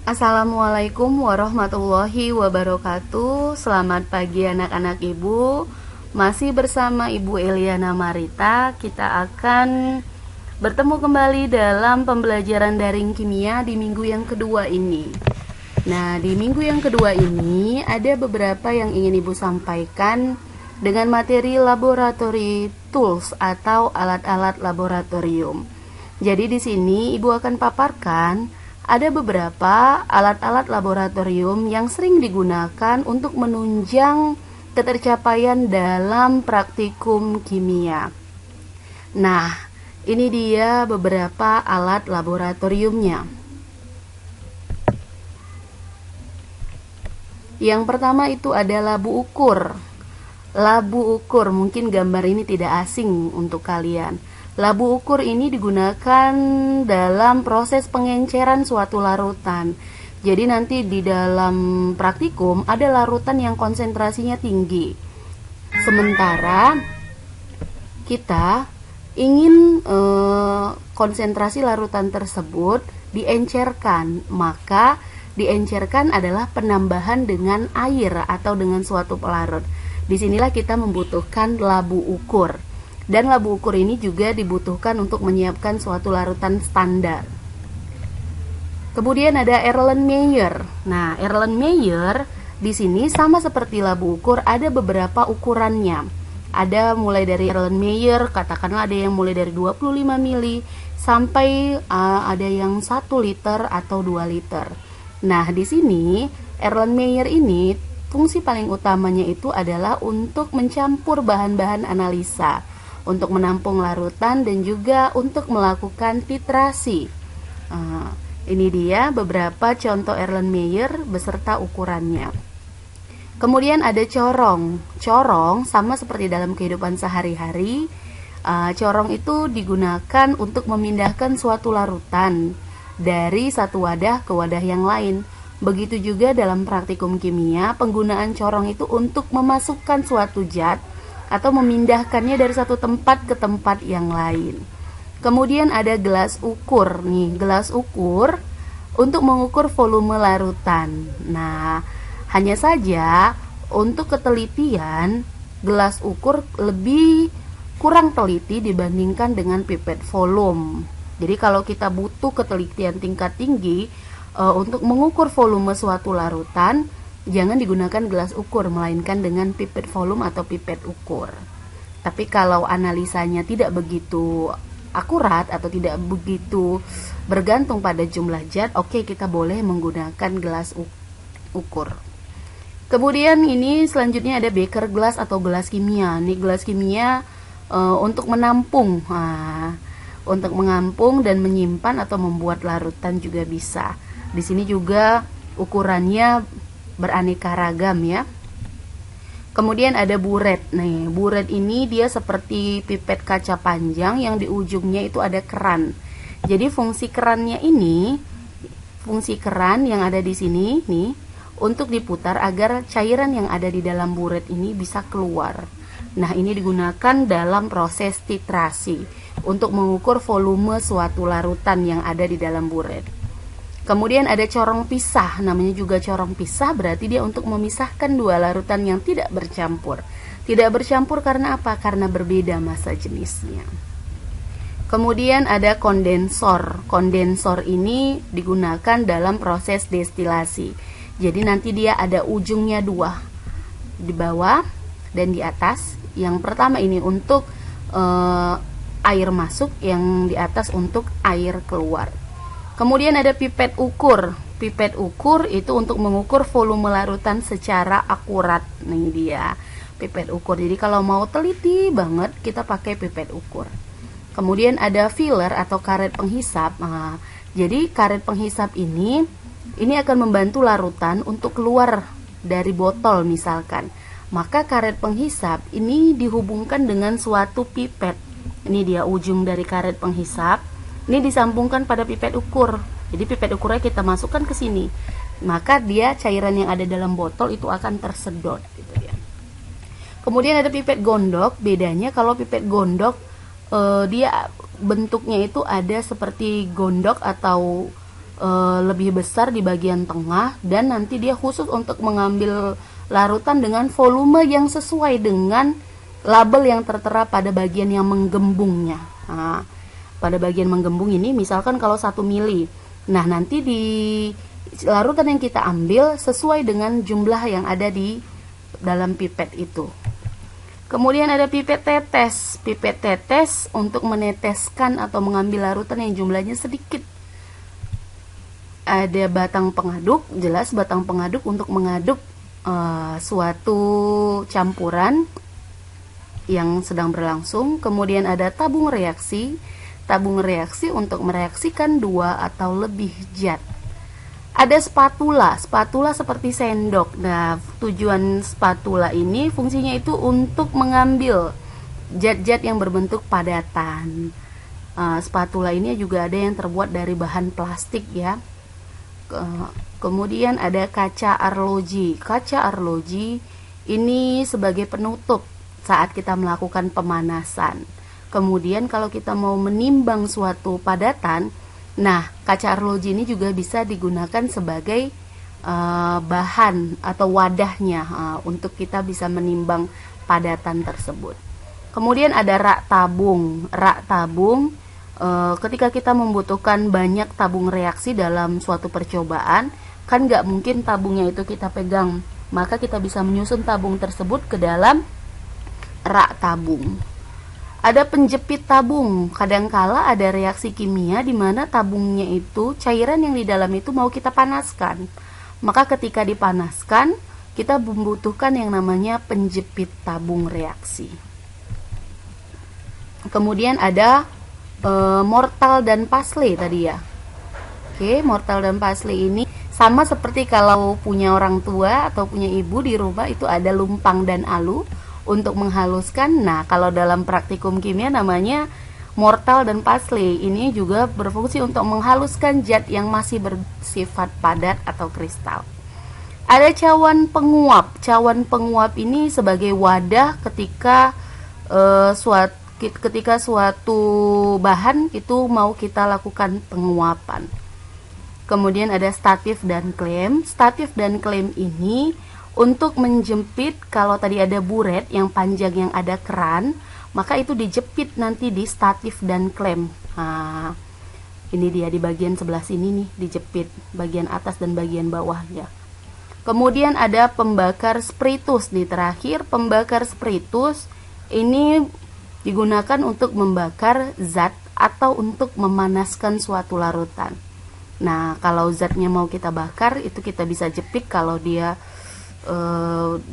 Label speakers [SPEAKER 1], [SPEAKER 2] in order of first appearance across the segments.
[SPEAKER 1] Assalamualaikum warahmatullahi wabarakatuh. Selamat pagi anak-anak ibu. Masih bersama Ibu Eliana Marita. Kita akan bertemu kembali dalam pembelajaran daring kimia di minggu yang kedua ini. Nah, di minggu yang kedua ini ada beberapa yang ingin ibu sampaikan dengan materi laboratory tools atau alat-alat laboratorium. Jadi di sini ibu akan paparkan ada beberapa alat-alat laboratorium yang sering digunakan untuk menunjang ketercapaian dalam praktikum kimia. Nah, ini dia beberapa alat laboratoriumnya. Yang pertama itu ada labu ukur. Labu ukur, mungkin gambar ini tidak asing untuk kalian. Labu ukur ini digunakan dalam proses pengenceran suatu larutan. Jadi nanti di dalam praktikum ada larutan yang konsentrasinya tinggi. Sementara kita ingin konsentrasi larutan tersebut diencerkan, maka diencerkan adalah penambahan dengan air atau dengan suatu pelarut. Disinilah kita membutuhkan labu ukur. Dan labu ukur ini juga dibutuhkan untuk menyiapkan suatu larutan standar. Kemudian ada Erlenmeyer. Nah, Erlenmeyer di sini sama seperti labu ukur, ada beberapa ukurannya. Ada mulai dari Erlenmeyer, katakanlah ada yang mulai dari 25 mili sampai ada yang 1 liter atau 2 liter. Nah, di sini Erlenmeyer ini fungsi paling utamanya itu adalah untuk mencampur bahan-bahan analisa, untuk menampung larutan dan juga untuk melakukan titrasi. Ini dia beberapa contoh Erlenmeyer beserta ukurannya. Kemudian ada corong. Corong sama seperti dalam kehidupan sehari-hari. Corong itu digunakan untuk memindahkan suatu larutan dari satu wadah ke wadah yang lain. Begitu juga dalam praktikum kimia, penggunaan corong itu untuk memasukkan suatu zat atau memindahkannya dari satu tempat ke tempat yang lain. Kemudian ada gelas ukur. Nih, gelas ukur untuk mengukur volume larutan. Nah, hanya saja untuk ketelitian gelas ukur lebih kurang teliti dibandingkan dengan pipet volume. Jadi kalau kita butuh ketelitian tingkat tinggi untuk mengukur volume suatu larutan, jangan digunakan gelas ukur, melainkan dengan pipet volume atau pipet ukur. Tapi kalau analisanya tidak begitu akurat atau tidak begitu bergantung pada jumlah zat, oke, kita boleh menggunakan gelas ukur. Kemudian ini selanjutnya ada beker gelas atau gelas kimia. Ini gelas kimia untuk menampung, untuk mengampung dan menyimpan atau membuat larutan juga bisa. Di sini juga ukurannya beraneka ragam ya. Kemudian ada buret. Nih, buret ini dia seperti pipet kaca panjang yang di ujungnya itu ada keran. Jadi fungsi kerannya ini, fungsi keran yang ada di sini nih, untuk diputar agar cairan yang ada di dalam buret ini bisa keluar. Nah, ini digunakan dalam proses titrasi untuk mengukur volume suatu larutan yang ada di dalam buret. Kemudian ada corong pisah, namanya juga corong pisah, berarti dia untuk memisahkan dua larutan yang tidak bercampur. Tidak bercampur karena apa? Karena berbeda massa jenisnya. Kemudian ada kondensor. Kondensor ini digunakan dalam proses destilasi. Jadi nanti dia ada ujungnya dua, di bawah dan di atas. Yang pertama ini untuk air masuk, yang di atas untuk air keluar. Kemudian ada pipet ukur. Pipet ukur itu untuk mengukur volume larutan secara akurat. Nih dia, pipet ukur. Jadi kalau mau teliti banget, kita pakai pipet ukur. Kemudian ada filler atau karet penghisap. Nah, jadi karet penghisap ini akan membantu larutan untuk keluar dari botol misalkan. Maka karet penghisap ini dihubungkan dengan suatu pipet. Ini dia ujung dari karet penghisap. Ini disambungkan pada pipet ukur. Jadi pipet ukurnya kita masukkan ke sini. Maka dia cairan yang ada dalam botol itu akan tersedot gitu ya. Kemudian ada pipet gondok. Bedanya kalau pipet gondok dia bentuknya itu ada seperti gondok atau lebih besar di bagian tengah, dan nanti dia khusus untuk mengambil larutan dengan volume yang sesuai dengan label yang tertera pada bagian yang menggembungnya. Nah, pada bagian menggembung ini misalkan kalau 1 mili, nah nanti di larutan yang kita ambil sesuai dengan jumlah yang ada di dalam pipet itu. Kemudian ada pipet tetes. Pipet tetes untuk meneteskan atau mengambil larutan yang jumlahnya sedikit. Ada batang pengaduk, jelas batang pengaduk untuk mengaduk suatu campuran yang sedang berlangsung. Kemudian ada tabung reaksi. Tabung reaksi untuk mereaksikan 2 atau lebih zat. Ada spatula. Spatula seperti sendok. Nah, tujuan spatula ini fungsinya itu untuk mengambil zat-zat yang berbentuk padatan. Spatula ini juga ada yang terbuat dari bahan plastik ya. Kemudian ada kaca arloji. Kaca arloji ini sebagai penutup saat kita melakukan pemanasan. Kemudian kalau kita mau menimbang suatu padatan, nah kaca arloji ini juga bisa digunakan sebagai bahan atau wadahnya untuk kita bisa menimbang padatan tersebut. Kemudian ada rak tabung. Rak tabung ketika kita membutuhkan banyak tabung reaksi dalam suatu percobaan, kan nggak mungkin tabungnya itu kita pegang, maka kita bisa menyusun tabung tersebut ke dalam rak tabung. Ada penjepit tabung. Kadangkala ada reaksi kimia di mana tabungnya itu, cairan yang di dalam itu mau kita panaskan. Maka ketika dipanaskan, kita membutuhkan yang namanya penjepit tabung reaksi. Kemudian ada mortal dan pasle tadi ya. Oke, mortal dan pasle ini sama seperti kalau punya orang tua atau punya ibu di rumah itu ada lumpang dan alu untuk menghaluskan. Nah, kalau dalam praktikum kimia namanya mortal dan pasle. Ini juga berfungsi untuk menghaluskan zat yang masih bersifat padat atau kristal. Ada cawan penguap. Cawan penguap ini sebagai wadah ketika suatu bahan itu mau kita lakukan penguapan. Kemudian ada statif dan klem. Statif dan klem ini untuk menjepit, kalau tadi ada buret yang panjang yang ada keran, maka itu dijepit nanti di statif dan klem. Nah, ini dia di bagian sebelah sini nih, dijepit bagian atas dan bagian bawahnya. Kemudian ada pembakar spiritus di terakhir. Pembakar spiritus ini digunakan untuk membakar zat atau untuk memanaskan suatu larutan. Nah, kalau zatnya mau kita bakar, itu kita bisa jepit. Kalau dia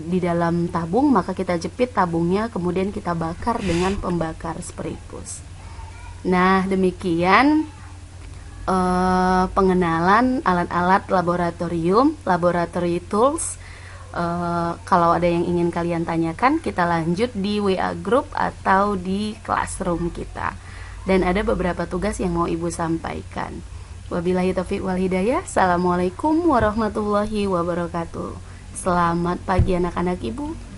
[SPEAKER 1] di dalam tabung, maka kita jepit tabungnya, kemudian kita bakar dengan pembakar spiritus. Nah, demikian pengenalan alat-alat laboratorium, laboratory tools. Kalau ada yang ingin kalian tanyakan, kita lanjut di WA group atau di classroom kita. Dan ada beberapa tugas yang mau Ibu sampaikan. Wabillahi taufiq wal hidayah. Assalamualaikum warahmatullahi wabarakatuh. Selamat pagi anak-anak Ibu.